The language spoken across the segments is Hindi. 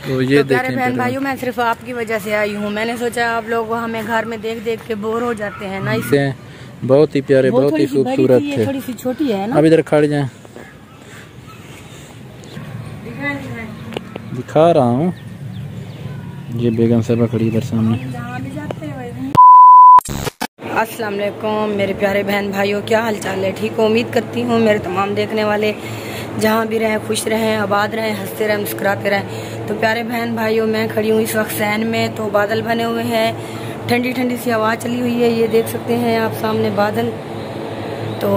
तो ये तो प्यारे बहन भाइयों, मैं सिर्फ आपकी वजह से आई हूँ। मैंने सोचा आप लोग हमें घर में देख देख के बोर हो जाते हैं ना, इसे बहुत ही प्यारे, बहुत ही खूबसूरत थे। थोड़ी सी छोटी है ना। अब इधर खड़ जाए, दिखा रहा हूँ। ये बेगम साहबा खड़ी इधर सामने। अस्सलाम वालेकुम मेरे प्यारे बहन भाइयों, क्या हाल चाल है? ठीक हो? उम्मीद करती हूँ मेरे तमाम देखने वाले जहाँ भी रहें खुश रहें, आबाद रहें, हंसते रहें, मुस्कुराते रहें। तो प्यारे बहन भाइयों, मैं खड़ी हूँ इस वक्त सैन में। तो बादल बने हुए हैं, ठंडी ठंडी सी हवा चली हुई है, ये देख सकते हैं आप सामने बादल। तो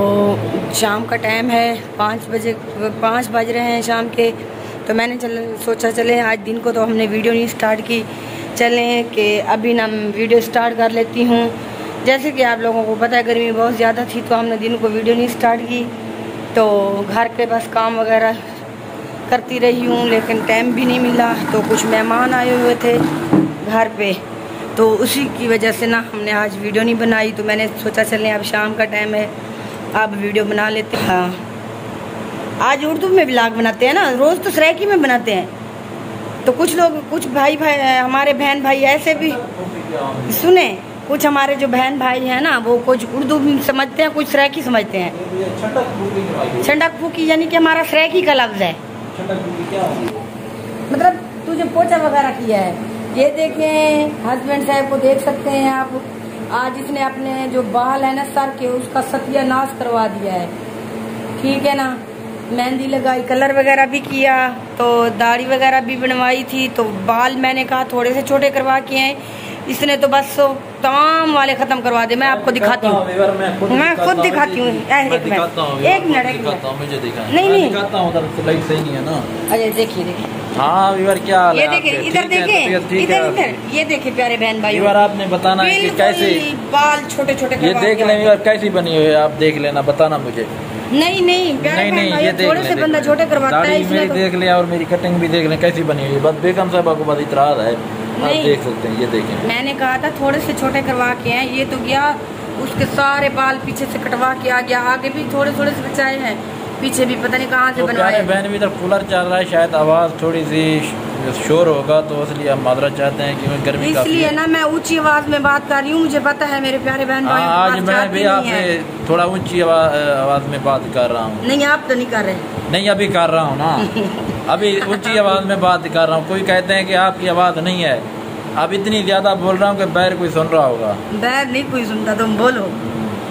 शाम का टाइम है, 5 बज रहे हैं शाम के। तो मैंने सोचा चले आज दिन को तो हमने वीडियो नहीं स्टार्ट की, चलें कि अभी ना वीडियो स्टार्ट कर लेती हूँ। जैसे कि आप लोगों को पता है गर्मी बहुत ज़्यादा थी, तो हमने दिन को वीडियो नहीं स्टार्ट की। तो घर के बस काम वगैरह करती रही हूँ, लेकिन टाइम भी नहीं मिला। तो कुछ मेहमान आए हुए थे घर पे, तो उसी की वजह से ना हमने आज वीडियो नहीं बनाई। तो मैंने सोचा चलें अब शाम का टाइम है, अब वीडियो बना लेते हैं। हाँ, आज उर्दू में व्लॉग बनाते हैं ना, रोज़ तो सराइकी में बनाते हैं। तो कुछ लोग, कुछ भाई हमारे बहन भाई ऐसे भी सुने, कुछ हमारे जो बहन भाई हैं ना, वो कुछ उर्दू भी समझते हैं, कुछ सराइकी समझते हैं। छंडक फूकी यानी कि हमारा सराइकी का लफ्ज़ है। मतलब तुझे पोछा वगैरह किया है। ये देखें, हस्बैंड साहब को देख सकते हैं आप। आज इसने अपने जो बाल है ना सर के, उसका सत्यानाश करवा दिया है। ठीक है ना, मेहंदी लगाई, कलर वगैरह भी किया, तो दाढ़ी वगैरह भी बनवाई थी। तो बाल मैंने कहा थोड़े से छोटे करवा के हैं, इसने तो बस तमाम वाले खत्म करवा दे। मैं आपको दिखाती हूँ, मैं खुद दिखाती हूँ। एक मिनट नहीं सही नहीं है ना। अरे देखिए हाँ वीवर, क्या हाल है? ये देखिए, इधर देखिए, इधर ये देखिए प्यारे बहन भाई। वीवर आपने बताना है कि कैसे बाल छोटे छोटे ये देख लें वीवर, कैसी बनी हुई है आप देख लेना, बताना मुझे। नहीं प्यारे बहन भाई, थोड़े से बंदा छोटे करवाता है। मेरी देख ले और मेरी कटिंग भी देख लें कैसी बनी हुई है। बस बेगम साहबा को बस इतराज है, आप देख सकते हैं। ये देखें, मैंने कहा था थोड़े से छोटे करवा के हैं, ये तो गया उसके सारे बाल पीछे से कटवा के आ गया। आगे भी थोड़े थोड़े से बचाए हैं, पीछे भी पता नहीं कहाँ से बनवाए। बहन भी इधर कूलर चल रहा है, शायद आवाज़ थोड़ी सी शोर होगा, तो इसलिए हम माजरत चाहते हैं कि गर्मी इसलिए ना मैं ऊंची आवाज़ में बात कर रही हूँ। मुझे पता है मेरे प्यारे बहन भाई, आज मैं भी आपसे थोड़ा ऊंची आवाज़ में बात कर रहा हूँ। नहीं, आप तो नहीं कर रहे। नहीं, अभी कर रहा हूँ ना। अभी ऊंची आवाज़ में बात कर रहा हूँ। कोई कहते हैं कि आपकी आवाज़ नहीं है, अब इतनी ज़्यादा बोल रहा हूँ कि बैर कोई सुन रहा होगा। बैर नहीं कोई सुनता, तुम बोलो।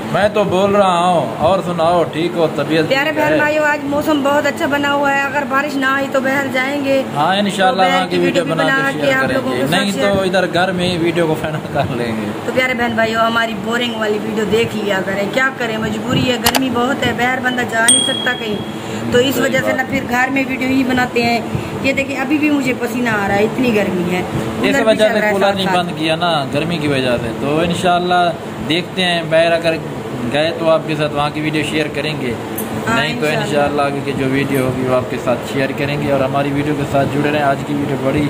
मैं तो बोल रहा हूँ, और सुनाओ, ठीक हो? तबीयत प्यारे बहन भाइयों, आज मौसम बहुत अच्छा बना हुआ है। अगर बारिश ना आई तो बाहर जाएंगे। हाँ इंशाल्लाह वहाँ की वीडियो बना के शेयर करेंगे, नहीं तो इधर घर में ही वीडियो को फाइनल कर लेंगे। तो प्यारे बहन भाइयों, हमारी बोरिंग वाली वीडियो देख लिया करें, क्या करें, मजबूरी है, गर्मी बहुत है, बाहर बंदा जा नहीं सकता कहीं। तो इस वजह से ना फिर घर में वीडियो ही बनाते हैं। ये देखिए, अभी भी मुझे पसीना आ रहा है, इतनी गर्मी है। इस वजह से कूलर नहीं बंद किया ना, गर्मी की वजह से। तो इंशाल्लाह देखते हैं, बाहर अगर गए तो आपके साथ वहाँ की वीडियो शेयर करेंगे, नहीं तो इंशाल्लाह आगे की जो वीडियो होगी वो आपके साथ शेयर करेंगे। और हमारी वीडियो के साथ जुड़े रहें, आज की वीडियो बड़ी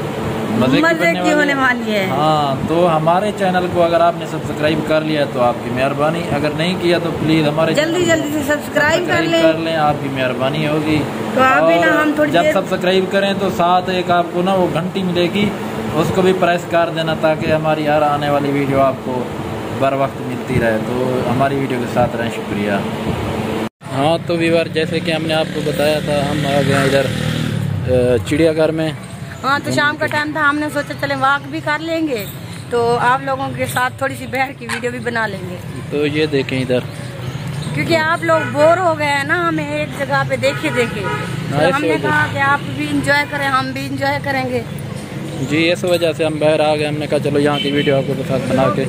मज़े की होने वाली है। हाँ, तो हमारे चैनल को अगर आपने सब्सक्राइब कर लिया तो आपकी मेहरबानी, अगर नहीं किया तो प्लीज़ हमारे जल्दी से सब्सक्राइब कर लें, आपकी मेहरबानी होगी। तो हम थोड़ी जब सब्सक्राइब करें तो साथ एक आपको ना वो घंटी मिलेगी, उसको भी प्रेस कर देना, ताकि हमारी हर आने वाली वीडियो आपको बर वक्त मिलती रहे। तो हमारी वीडियो के साथ रहें, शुक्रिया। हाँ तो व्यूअर, जैसे कि हमने आपको बताया था, हम आ गए इधर चिड़ियाघर में। हाँ, तो शाम का टाइम था, हमने सोचा चले वॉक भी कर लेंगे, तो आप लोगों के साथ थोड़ी सी बहर की वीडियो भी बना लेंगे। तो ये देखें इधर, क्योंकि आप लोग बोर हो गए हैं ना हमें एक जगह पे देखे तो हमने कहा कि आप भी इंजॉय करें, हम भी इंजॉय करेंगे। जी, इस वजह से हम बाहर आ गए। हमने कहा चलो यहाँ की वीडियो आपके साथ बना के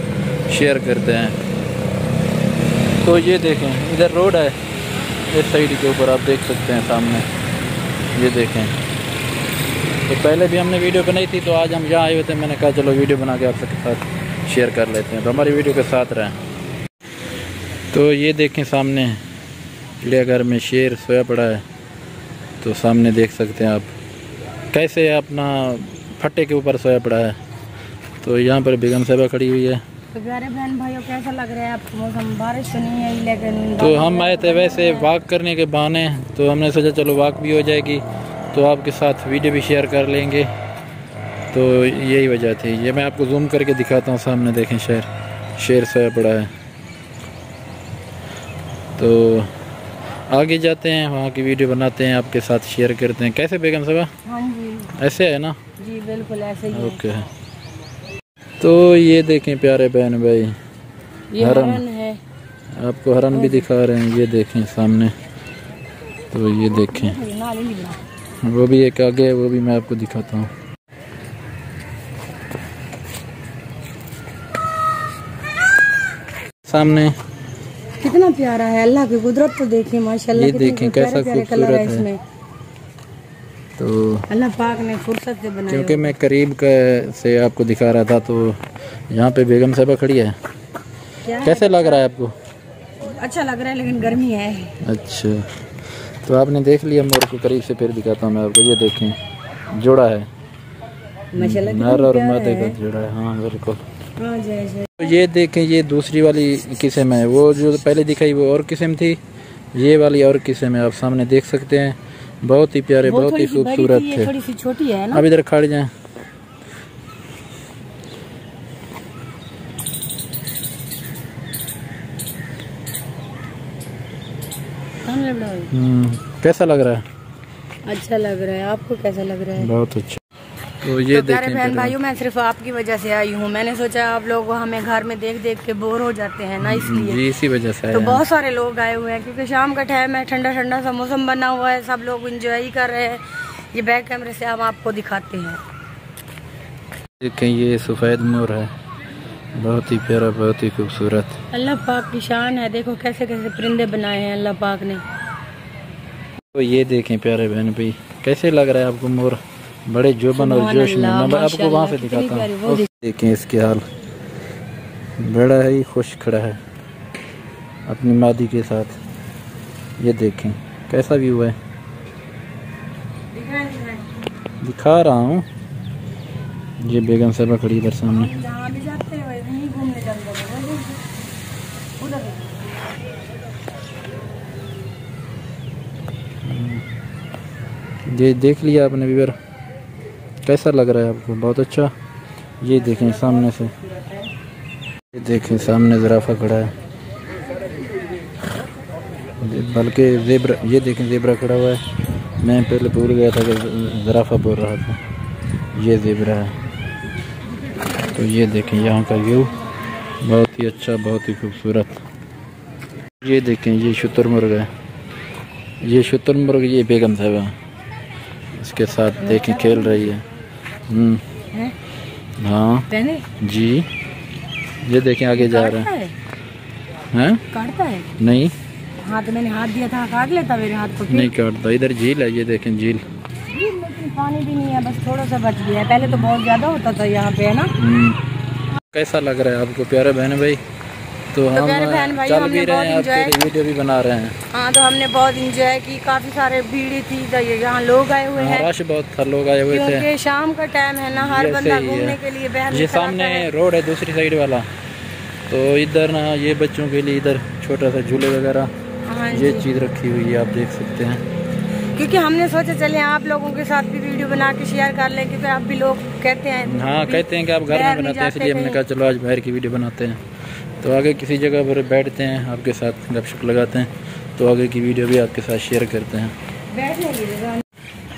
शेयर करते हैं। तो ये देखें, इधर रोड है, इस साइड के ऊपर आप देख सकते हैं सामने, ये देखें। तो पहले भी हमने वीडियो बनाई थी, तो आज हम यहाँ आए हुए थे, मैंने कहा चलो वीडियो बना के आपके साथ शेयर कर लेते हैं। तो हमारी वीडियो के साथ रहें। तो ये देखें, सामने चिड़ियाघर में शेर सोया पड़ा है। तो सामने देख सकते हैं आप कैसे अपना फट्टे के ऊपर सोया पड़ा है। तो यहाँ पर बेगम साहबा खड़ी हुई है। तो प्यारे बहन भाइयों, कैसा लग रहा है आपको मौसम? बारिश तो नहीं है, लेकिन तो हम आए थे वैसे वॉक करने के बहाने, तो हमने सोचा चलो वॉक भी हो जाएगी, तो आपके साथ वीडियो भी शेयर कर लेंगे। तो यही वजह थी। ये मैं आपको जूम करके दिखाता हूँ, सामने देखें शहर, शेर सोया पड़ा है। तो आगे जाते हैं, वहाँ की वीडियो बनाते हैं, आपके साथ शेयर करते हैं। कैसे बेगम साहबा? हाँ जी, ऐसे है ना? जी बिल्कुल ऐसे ही। ओके। तो ये देखें प्यारे बहन भाई, ये हरन है, आपको हरन भी दिखा रहे हैं, ये देखें सामने। तो ये देखें, वो भी एक आगे है, वो भी मैं आपको दिखाता हूँ। सामने कितना प्यारा है, अल्लाह की कुदरत तो देखिए माशाल्लाह। ये देखें कैसा खूबसूरत है। तो अल्लाह पाक ने फुर्सत से बनाया। क्योंकि मैं करीब से आपको दिखा रहा था, तो यहाँ पे बेगम साहबा खड़ी है। कैसे लग रहा है आपको? अच्छा लग रहा है, लेकिन गर्मी है। अच्छा, तो आपने देख लिया मोर को, करीब से फिर दिखाता हूँ मैं आपको। ये देखें, जोड़ा है माशाल्लाह, नर और मादे का जोड़ा है। हाँ बिल्कुल। तो ये देखें, ये दूसरी वाली किस्म है, वो जो पहले दिखाई वो और किस्म थी, ये वाली और किस्म है। आप सामने देख सकते हैं, बहुत ही प्यारे, बहुत ही खूबसूरत थे। थोड़ी सी छोटी है ना। अब इधर खड़ जाएं। कैसा लग रहा है? अच्छा लग रहा है। आपको कैसा लग रहा है? बहुत अच्छा। तो ये तो प्यारे बहन भाइयों, मैं सिर्फ आपकी वजह से आई हूँ। मैंने सोचा आप लोग हमें घर में देख देख के बोर हो जाते हैं ना, इसलिए जी इसी वजह से। तो बहुत सारे लोग आए हुए हैं, क्योंकि शाम का टाइम है, ठंडा ठंडा सा मौसम बना हुआ है, सब लोग एंजॉय ही कर रहे हैं। ये बैक कैमरे से हम आपको दिखाते हैं। देखें, ये सफ़ेद मोर है, बहुत ही प्यारा, बहुत ही खूबसूरत। अल्लाह पाक की शान है, देखो कैसे कैसे परिंदे बनाए हैं अल्लाह पाक ने। तो ये देखें प्यारे बहन भाई, कैसे लग रहा है आपको मोर? बड़े जोबन और जोश में। मैं आपको वहाँ से दिखाता हूँ। देखें इसके हाल, बड़ा ही खुश खड़ा है अपनी मादी के साथ। ये देखें कैसा व्यू है, दिखा रहा हूँ। ये बेगम साहबा खड़ी इधर सामने। ये देख लिया आपने व्यूअर, कैसा लग रहा है आपको? बहुत अच्छा। ये देखें सामने से, ये देखें सामने ज़राफ़ा खड़ा है, बल्कि ज़ेब्रा। ये देखें ज़ेब्रा खड़ा हुआ है। मैं पहले भूल गया था कि ज़राफ़ा बोल रहा था, ये ज़ेब्रा है। तो ये देखें यहाँ का व्यू, बहुत ही अच्छा, बहुत ही खूबसूरत। ये देखें, ये शुतुरमुर्ग है, ये शुतुरमुर्ग, ये बेगम साहबा इसके साथ देखें खेल रही है। हाँ जी, ये देखें आगे जा रहा है। हैं? काटता है? नहीं। हाँ तो मैंने हाथ दिया था, काट लेता मेरे हाथ को। नहीं काटता। इधर झील है, ये देखें झील। लेकिन पानी भी नहीं है, बस थोड़ा सा बच गया है। पहले तो बहुत ज्यादा होता था यहाँ पे, है ना। कैसा लग रहा है आपको प्यारे बहन भाई? तो हम चल भी रहे हैं, आपके वीडियो भी बना रहे हैं। हाँ तो हमने बहुत इंजॉय की, काफी सारे भीड़ थी, यहाँ लोग आए हुए हैं, रश बहुत था, लोग आए हुए थे, क्योंकि शाम का टाइम है ना, हर बंदा घूमने के लिए बाहर। ये सामने रोड है दूसरी साइड वाला, तो इधर ना ये बच्चों के लिए इधर छोटा सा झूले वगैरह ये चीज़ रखी हुई है, आप देख सकते हैं। क्योंकि हमने सोचा चले आप लोगों के साथ भी वीडियो बना के शेयर कर लें, क्योंकि आप भी लोग कहते हैं। हाँ कहते हैं कि आप घर में बनाते हैं, इसलिए हमने कहा चलो आज बाहर की वीडियो बनाते हैं। तो आगे किसी जगह पर बैठते हैं, आपके साथ गपशप लगाते हैं, तो आगे की वीडियो भी आपके साथ शेयर करते हैं। बैठने की जगह।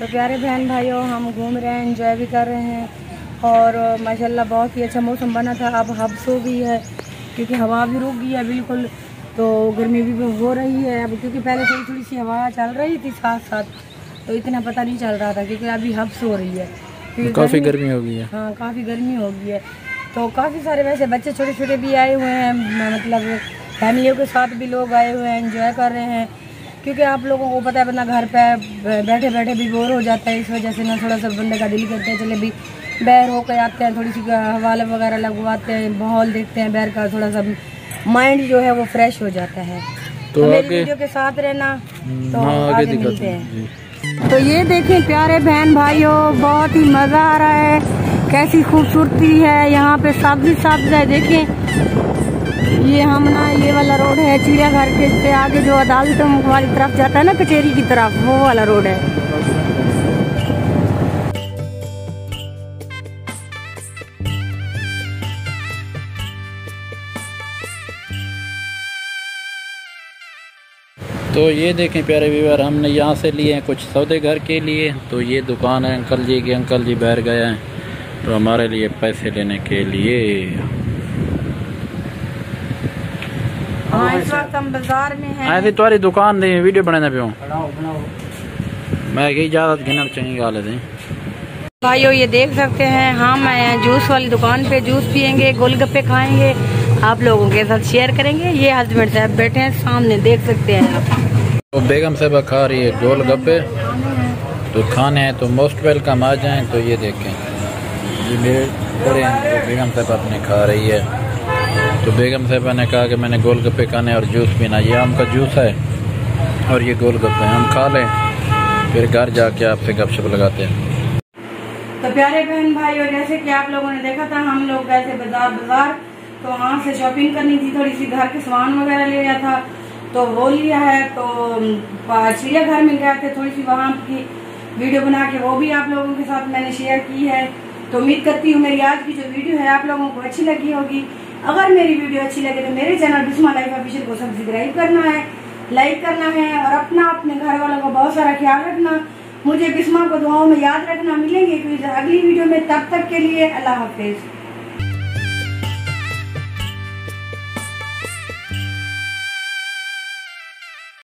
तो प्यारे बहन भाइयों, हम घूम रहे हैं, एंजॉय भी कर रहे हैं, और माशाल्लाह बहुत ही अच्छा मौसम बना था। अब हब्सो भी है, क्योंकि हवा भी रुक गई है बिल्कुल, तो गर्मी भी हो रही है अब, क्योंकि पहले थोड़ी थोड़ी सी हवा चल रही थी साथ साथ, तो इतना पता नहीं चल रहा था, क्योंकि अभी हब्स हो रही है, काफ़ी गर्मी हो गई है। हाँ काफ़ी गर्मी हो गई है। तो काफ़ी सारे वैसे बच्चे छोटे छोटे भी आए हुए हैं, मतलब फैमिलियों के साथ भी लोग आए हुए हैं, एंजॉय कर रहे हैं, क्योंकि आप लोगों को पता है बंदा घर पे बैठे बैठे भी बोर हो जाता है। इस वजह से ना थोड़ा सा बंदे का दिल करते हैं चले भी बाहर होकर आते हैं, थोड़ी सी हवा वगैरह लगवाते हैं, माहौल देखते हैं बाहर का, थोड़ा सा माइंड जो है वो फ्रेश हो जाता है। तो मेरी वीडियो के साथ रहना, तो आगे मिलते हैं। तो ये देखें प्यारे बहन भाइयों, बहुत ही मज़ा आ रहा है, कैसी खूबसूरती है यहाँ पे, सब्जी सब्ज है। देखें ये हम ना, ये वाला रोड है चिड़ियाघर के से आगे, जो अदालतों वाली तरफ जाता है ना, कचेरी की तरफ, वो वाला रोड है। तो ये देखें प्यारे व्यूअर, हमने यहाँ से लिए हैं कुछ सौदे घर के लिए। तो ये दुकान है अंकल जी की, अंकल जी बाहर गए हैं तो हमारे लिए पैसे लेने के लिए। हाँ, इस वक्त हम बाजार में हैं। ऐसी तुम्हारी दुकान दे वीडियो बनाना पे मैं यही इजाज़त गिनना चाहिए गाले दें भाइयों। ये देख सकते हैं हम आए हैं जूस वाली दुकान पे, जूस पियेंगे, गोलगप्पे खाएंगे, आप लोगों के साथ शेयर करेंगे। ये हस्बैंड साहब बैठे हैं सामने, देख सकते हैं आप। तो बेगम साहब खा रही है गोलगप्पे, तो खाने हैं तो मोस्ट वेलकम, आ जाएं। तो ये देखें ये मेरे बड़े हैं, तो बेगम साहब अपने खा रही है। तो बेगम साहब ने कहा कि मैंने गोलगप्पे खाने और जूस पीना। ये आम का जूस है और ये गोलगप्पे हम खा लें, फिर घर जाके आपसे गपशप लगाते हैं। तो प्यारे बहन भाई, और जैसे कि आप लोगों ने देखा था, हम लोग गए थे बाजार, तो वहाँ से शॉपिंग करनी थी, थोड़ी सी घर के सामान वगैरह ले लिया था, तो वो लिया है। तो चिड़ियाघर में गए थे, थोड़ी सी वहाँ की वीडियो बना के वो भी आप लोगों के साथ मैंने शेयर की है। तो उम्मीद करती हूँ मेरी आज की जो वीडियो है आप लोगों को अच्छी लगी होगी। अगर मेरी वीडियो अच्छी लगे तो मेरे चैनल बिस्मा लाइफ ऑफिशियल को सब्सक्राइब करना है, लाइक करना है और अपने घर वालों का बहुत सारा ख्याल रखना। मुझे बिस्मा को दुआओं में याद रखना। मिलेंगे अगली वीडियो में, तब तक के लिए अल्लाह हाफिज।